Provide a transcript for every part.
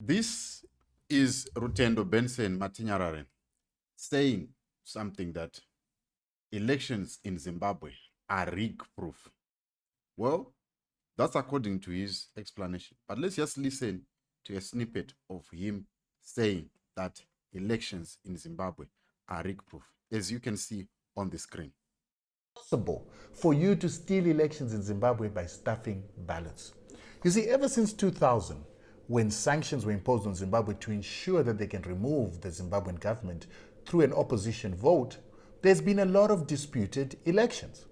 This is Rutendo Matinyarare saying something that elections in Zimbabwe are rig-proof. Well, that's according to his explanation. But let's just listen to a snippet of him saying that elections in Zimbabwe are rig-proof, as you can see on the screen. Possible for you to steal elections in Zimbabwe by stuffing ballots. You see, ever since 2000, when sanctions were imposed on Zimbabwe to ensure that they can remove the Zimbabwean government through an opposition vote, there's been a lot of disputed elections.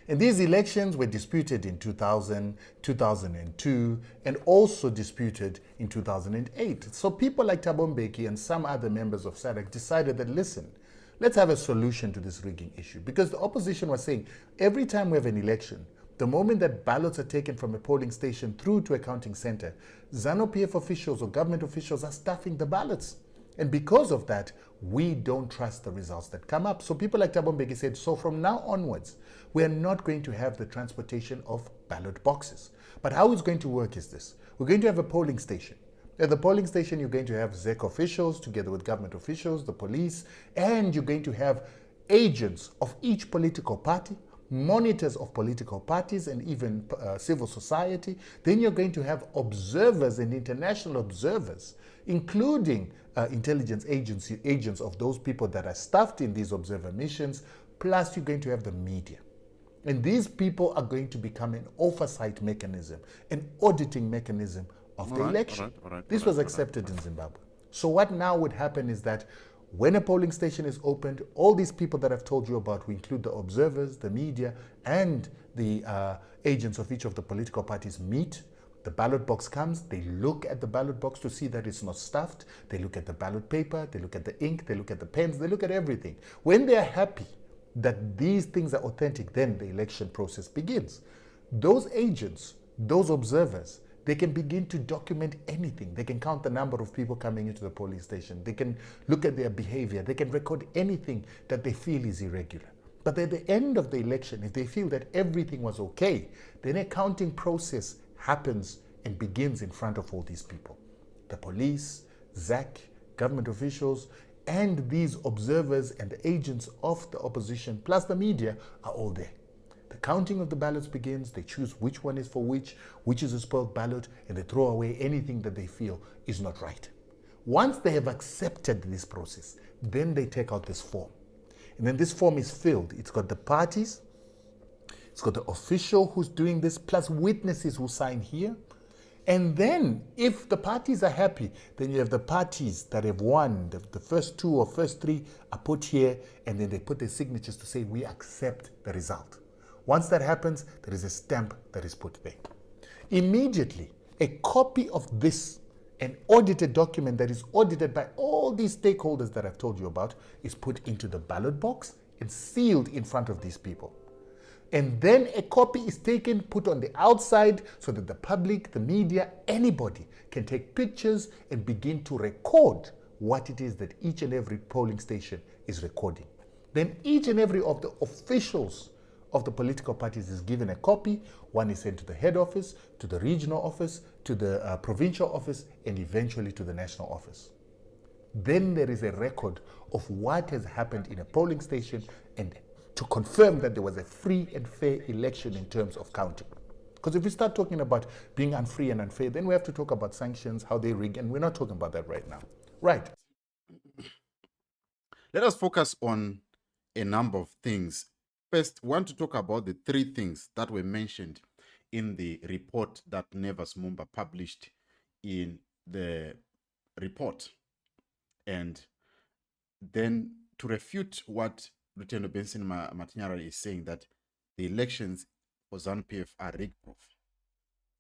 And these elections were disputed in 2000, 2002, and also disputed in 2008. So people like Thabo Mbeki and some other members of SADC decided that, listen, let's have a solution to this rigging issue. Because the opposition was saying, every time we have an election, the moment that ballots are taken from a polling station through to a counting center, ZANU-PF officials or government officials are stuffing the ballots. And because of that, we don't trust the results that come up. So people like Thabo Mbeki said, so from now onwards, we are not going to have the transportation of ballot boxes. But how it's going to work is this. We're going to have a polling station. At the polling station, you're going to have ZEC officials together with government officials, the police, and you're going to have agents of each political party, monitors of political parties, and even civil society. Then you're going to have observers and international observers, including intelligence agents of those people that are staffed in these observer missions, plus you're going to have the media. And these people are going to become an oversight mechanism, an auditing mechanism of the election. This was accepted in Zimbabwe. So what now would happen is that when a polling station is opened, all these people that I've told you about, we include the observers, the media, and the agents of each of the political parties meet. The ballot box comes, they look at the ballot box to see that it's not stuffed. They look at the ballot paper, they look at the ink, they look at the pens, they look at everything. When they are happy that these things are authentic, then the election process begins. Those agents, those observers, they can begin to document anything. They can count the number of people coming into the polling station. They can look at their behavior. They can record anything that they feel is irregular. But at the end of the election, if they feel that everything was okay, then a counting process happens and begins in front of all these people. The police, ZEC, government officials, and these observers and the agents of the opposition, plus the media, are all there. The counting of the ballots begins, they choose which one is for which is a spoiled ballot, and they throw away anything that they feel is not right. Once they have accepted this process, then they take out this form. And then this form is filled. It's got the parties, it's got the official who's doing this, plus witnesses who sign here. And then, if the parties are happy, then you have the parties that have won. The first two or first three are put here, and then they put their signatures to say, we accept the result. Once that happens, there is a stamp that is put there. Immediately, a copy of this, an audited document that is audited by all these stakeholders that I've told you about, is put into the ballot box and sealed in front of these people. And then a copy is taken, put on the outside, so that the public, the media, anybody can take pictures and begin to record what it is that each and every polling station is recording. Then each and every of the officials of the political parties is given a copy. One is sent to the head office, to the regional office, to the provincial office, and eventually to the national office. Then there is a record of what has happened in a polling station, and to confirm that there was a free and fair election in terms of counting. Because if we start talking about being unfree and unfair, then we have to talk about sanctions, how they rig, and we're not talking about that right now. Right. Let us focus on a number of things. First, we want to talk about the three things that were mentioned in the report that Nevas Mumba published in the report. And then to refute what Rutendo Matinyarare is saying, that the elections for ZANU-PF are rig-proof.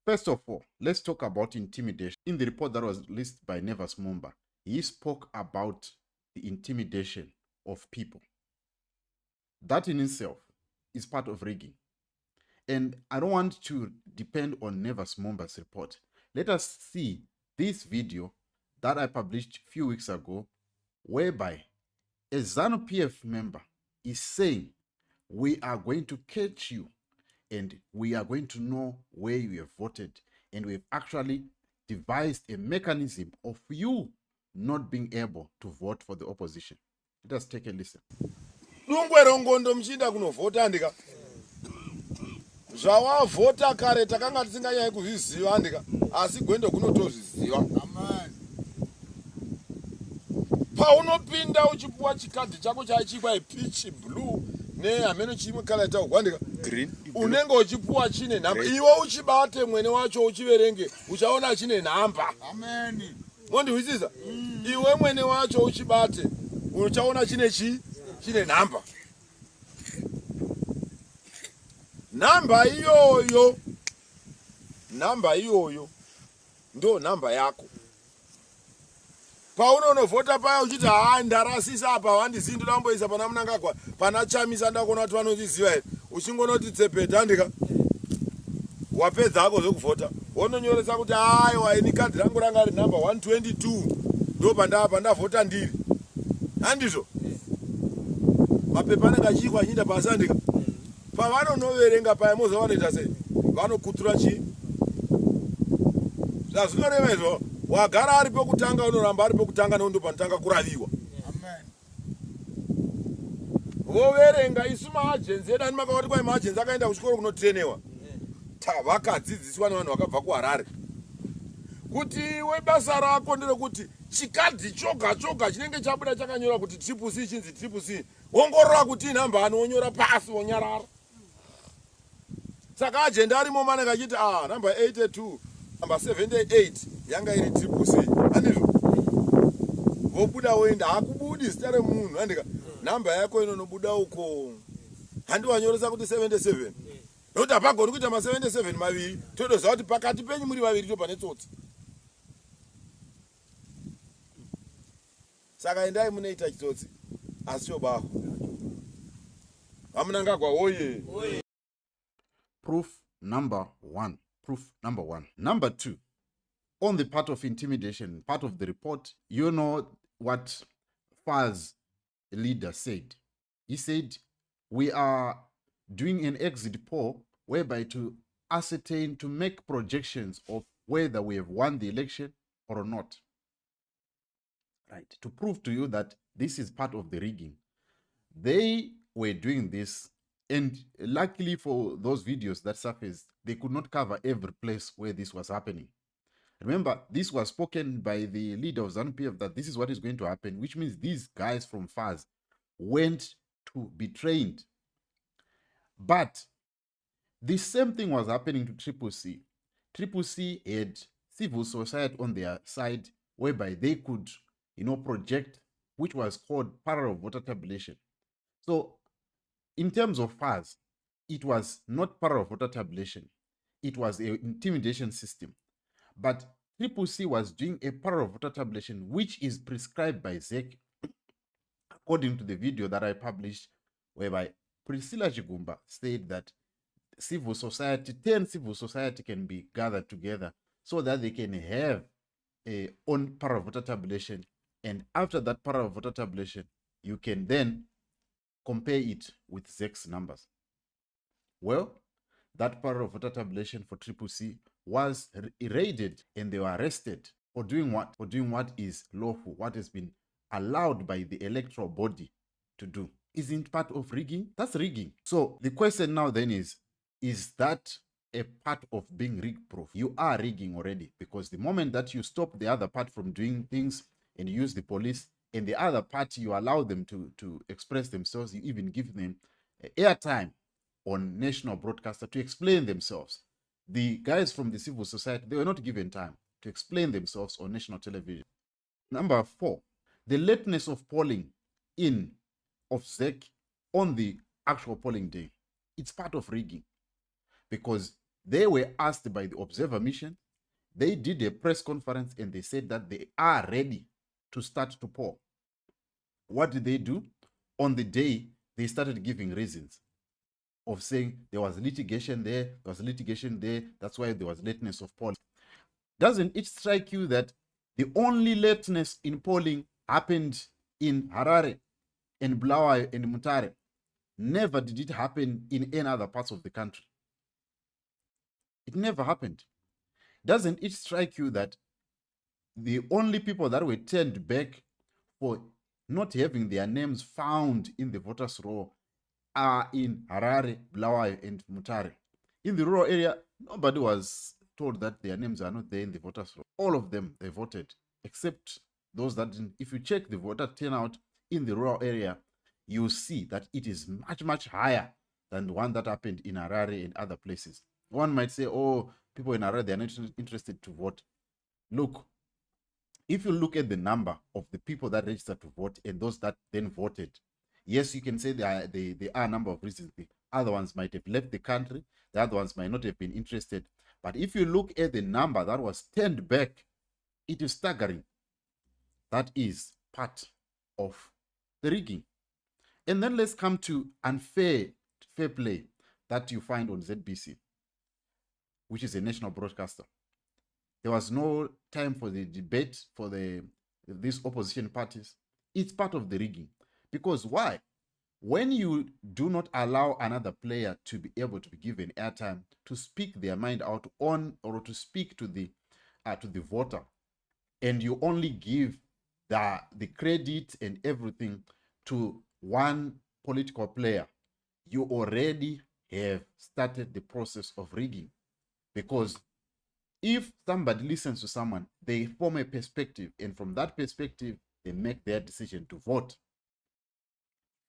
First of all, let's talk about intimidation. In the report that was released by Nevas Mumba, he spoke about the intimidation of people. That in itself is part of rigging. And I don't want to depend on Nevas Mumba's report. Let us see this video that I published a few weeks ago, whereby a ZANU-PF member is saying, we are going to catch you and we are going to know where you have voted. And we've actually devised a mechanism of you not being able to vote for the opposition. Let us take a listen. Dungwerongondo mchinda kunovhota ndika. Zvawavhota kare takanga tisinganyai kuzviziva ndika. Asi gwendo kunotozviziva. Amen. Paunopinda uchipuwa chikadhi chako chaichikwa peach blue nehameno chimwe kala taugwa ndika. Green. Unenge uchipuwa chine nhamba. Iwe uchibate mwene wacho uchiverenge uchaona chine nhamba. Amen. Mondizvisa? Iwe mwene wacho uchibate uchaona chine nhamba. Namba iyoyo ndo namba yako. Paunonovhota paya uchiti ndarasisa apa wandizindo ndamboisa pana munangagwa pana chamisa ndakuona kuti vanochiziva here uchingonoti tsepeta ndika wapedza hako zvekuvhota wononyoresa kuti aiwa ini kadhi rangu ranga ri namba 122 ndo pandavhota ndiri handizvo mapepa anenge achiikwa achiinda pasi andika pavanonoverenga paya mozova vanoita sei vanokutura chii zvazvinoreva izvo wagara ari pokutanga unoramba ari pokutanga nondo panotanga kuraviwa. Voverenga isu maajenzi edu ani makavati kwai maajenzi akaenda kuchikoro kunotrenewa vakadzidziswa nevanhu vakabva kuHarare kuti iwe basa rako nderekuti chikadhi choga choga chinenge chabuda chakanyora kuti triple C chinzi triple C ongorora kuti inhamba ani wonyora pasi wonyarara. Saka ajenda arimo manenge achiti namba 82 namba 78 yanga iri triple C handizvo vobuda woenda hakubudi zita remunhu handika namba yako inonobuda uko handiwanyoresa kuti 77 nokuti hapagoni kuita ma77 maviri todoziva kuti pakati penyu muri vaviri tobva netsotsi. Saka endai munoita chitsotsi asi chobaho hamunangagwa woye. Proof number one. Number two, on the part of intimidation, part of the report, you know what FAR's leader said. He said, we are doing an exit poll whereby to ascertain, to make projections of whether we have won the election or not. Right, to prove to you that this is part of the rigging. They were doing this, and luckily for those videos that surfaced, they could not cover every place where this was happening. Remember, this was spoken by the leader of ZANU-PF that this is what is going to happen, which means these guys from FARS went to be trained. But the same thing was happening to Triple C. Triple C had civil society on their side, whereby they could, project, which was called parallel voter tabulation. So, in terms of FARS, it was not parallel voter tabulation. It was an intimidation system. But Triple C was doing a parallel voter tabulation, which is prescribed by ZEC, according to the video that I published, whereby Priscilla Chigumba said that 10 civil society can be gathered together so that they can have a own parallel voter tabulation. And after that parallel voter tabulation, you can then compare it with ZEC's numbers. Well, that parallel voter tabulation for Triple C was raided and they were arrested for doing what? For doing what is lawful, what has been allowed by the electoral body to do. Isn't part of rigging? That's rigging. So the question now then is that a part of being rig proof? You are rigging already, because the moment that you stop the other part from doing things and use the police, and the other party you allow them to express themselves, you even give them airtime on national broadcaster to explain themselves. The guys from the civil society, they were not given time to explain themselves on national television. Number 4, the lateness of polling in of ZEC on the actual polling day. It's part of rigging, because they were asked by the observer mission, they did a press conference and they said that they are ready to start to poll. What did they do? On the day, they started giving reasons of saying there was litigation there, that's why there was lateness of polling. Doesn't it strike you that the only lateness in polling happened in Harare and Bulawayo and Mutare? Never did it happen in any other parts of the country. It never happened. Doesn't it strike you that the only people that were turned back for not having their names found in the voters' roll are in Harare, Bulawayo, and Mutare? In the rural area, nobody was told that their names are not there in the voters' roll. All of them, they voted, except those that didn't. If you check the voter turnout in the rural area, you see that it is much, much higher than the one that happened in Harare and other places. One might say, oh, people in Harare, they're not interested to vote. Look, if you look at the number of the people that registered to vote and those that then voted, yes, you can say there are a number of reasons. The other ones might have left the country. The other ones might not have been interested. But if you look at the number that was turned back, it is staggering. That is part of the rigging. And then let's come to fair play that you find on ZBC, which is a national broadcaster. There was no time for the debate for these opposition parties. It's part of the rigging. Because why? When you do not allow another player to be able to be given airtime to speak their mind out on, or to speak to the voter, and you only give the credit and everything to one political player, you already have started the process of rigging. Because if somebody listens to someone, they form a perspective, and from that perspective, they make their decision to vote.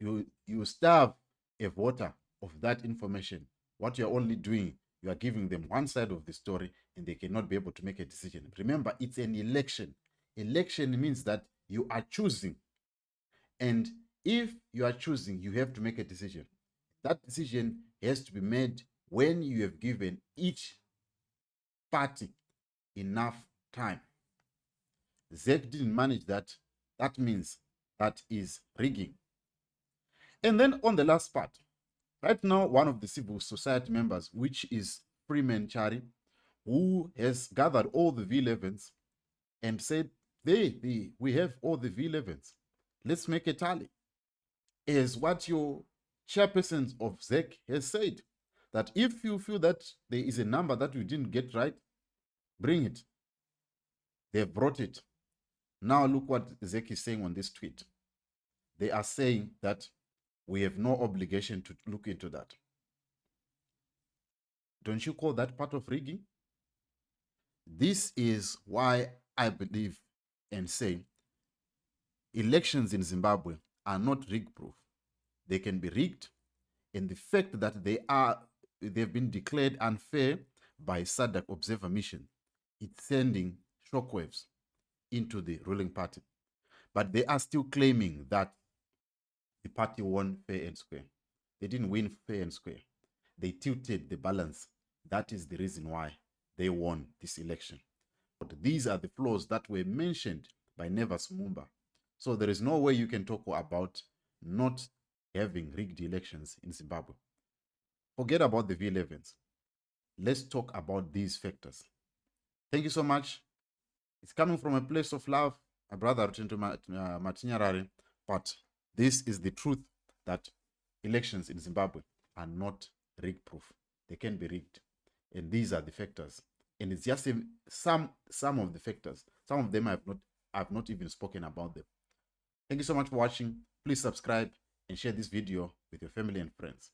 You starve a voter of that information. What you're only doing, you are giving them one side of the story, and they cannot be able to make a decision. Remember, it's an election. Election means that you are choosing. And if you are choosing, you have to make a decision. That decision has to be made when you have given each party enough time. ZEC didn't manage that. That means that is rigging. And then on the last part, right now, one of the civil society members, which is Freeman Chari, who has gathered all the V11s and said, we have all the V11s. Let's make a tally. Is what your chairperson of ZEC has said, that if you feel that there is a number that you didn't get right, bring it. They've brought it. Now look what ZEC is saying on this tweet. They are saying that we have no obligation to look into that. Don't you call that part of rigging? This is why I believe and say elections in Zimbabwe are not rig-proof. They can be rigged, and the fact that they've been declared unfair by SADC Observer Mission, it's sending shockwaves into the ruling party. But they are still claiming that the party won fair and square. They didn't win fair and square. They tilted the balance. That is the reason why they won this election. But these are the flaws that were mentioned by Nevers Mumba. So there is no way you can talk about not having rigged elections in Zimbabwe. Forget about the V11s. Let's talk about these factors. Thank you so much. It's coming from a place of love, my brother Rutendo Matinyarare, but this is the truth, that elections in Zimbabwe are not rig-proof. They can be rigged. And these are the factors. And it's just some of the factors. Some of them I've not even spoken about them. Thank you so much for watching. Please subscribe and share this video with your family and friends.